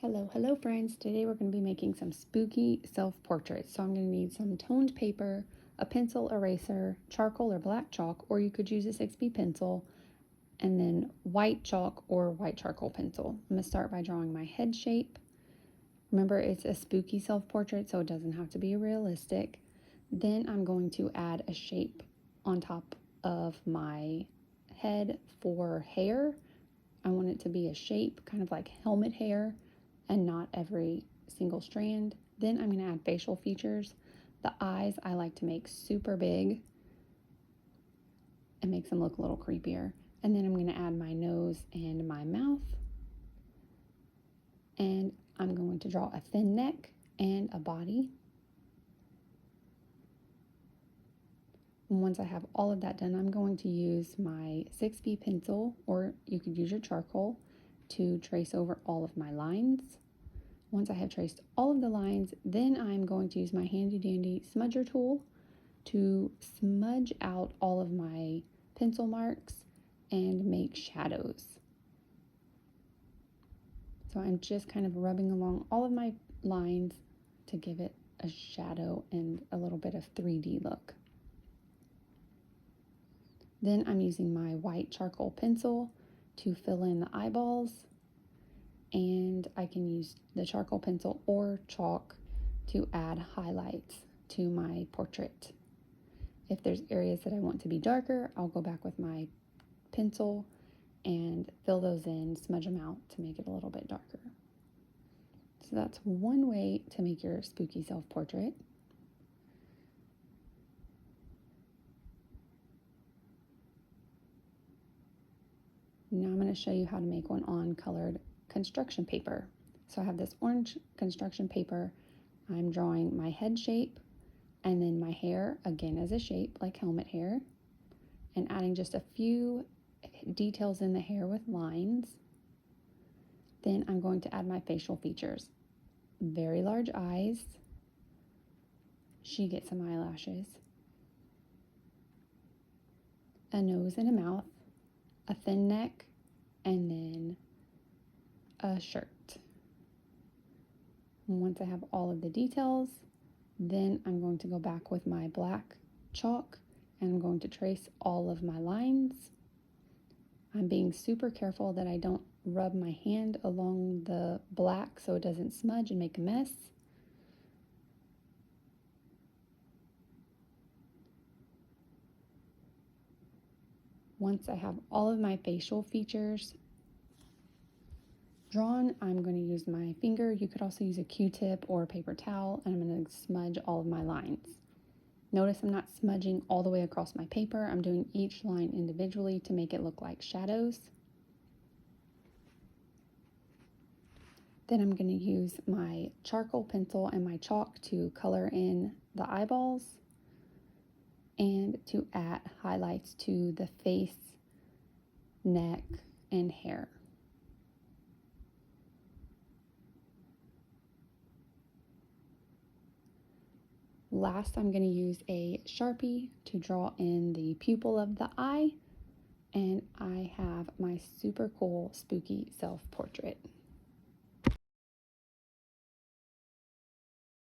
Hello friends. Today we're going to be making some spooky self-portraits. So I'm going to need some toned paper, a pencil eraser, charcoal or black chalk, or you could use a 6B pencil, and then white chalk or white charcoal pencil. I'm going to start by drawing my head shape. Remember, it's a spooky self-portrait, so it doesn't have to be realistic. Then I'm going to add a shape on top of my head for hair. I want it to be a shape, kind of like helmet hair, and not every single strand. Then I'm going to add facial features. The eyes I like to make super big. It makes them look a little creepier. And then I'm going to add my nose and my mouth. And I'm going to draw a thin neck and a body. And once I have all of that done, I'm going to use my 6B pencil, or you could use your charcoal, to trace over all of my lines. Once I have traced all of the lines, then I'm going to use my handy dandy smudger tool to smudge out all of my pencil marks and make shadows. So I'm just kind of rubbing along all of my lines to give it a shadow and a little bit of 3D look. Then I'm using my white charcoal pencil to fill in the eyeballs, and I can use the charcoal pencil or chalk to add highlights to my portrait. If there's areas that I want to be darker, I'll go back with my pencil and fill those in, smudge them out to make it a little bit darker. So that's one way to make your spooky self-portrait. Now I'm going to show you how to make one on colored construction paper. So I have this orange construction paper. I'm drawing my head shape and then my hair again as a shape like helmet hair, and adding just a few details in the hair with lines. Then I'm going to add my facial features. Very large eyes. She gets some eyelashes. A nose and a mouth. A thin neck, and then a shirt. And once I have all of the details, then I'm going to go back with my black chalk and I'm going to trace all of my lines. I'm being super careful that I don't rub my hand along the black so it doesn't smudge and make a mess. Once I have all of my facial features drawn, I'm going to use my finger. You could also use a Q-tip or a paper towel, and I'm going to smudge all of my lines. Notice I'm not smudging all the way across my paper. I'm doing each line individually to make it look like shadows. Then I'm going to use my charcoal pencil and my chalk to color in the eyeballs and to add highlights to the face, neck, and hair. Last, I'm going to use a Sharpie to draw in the pupil of the eye, and I have my super cool spooky self-portrait.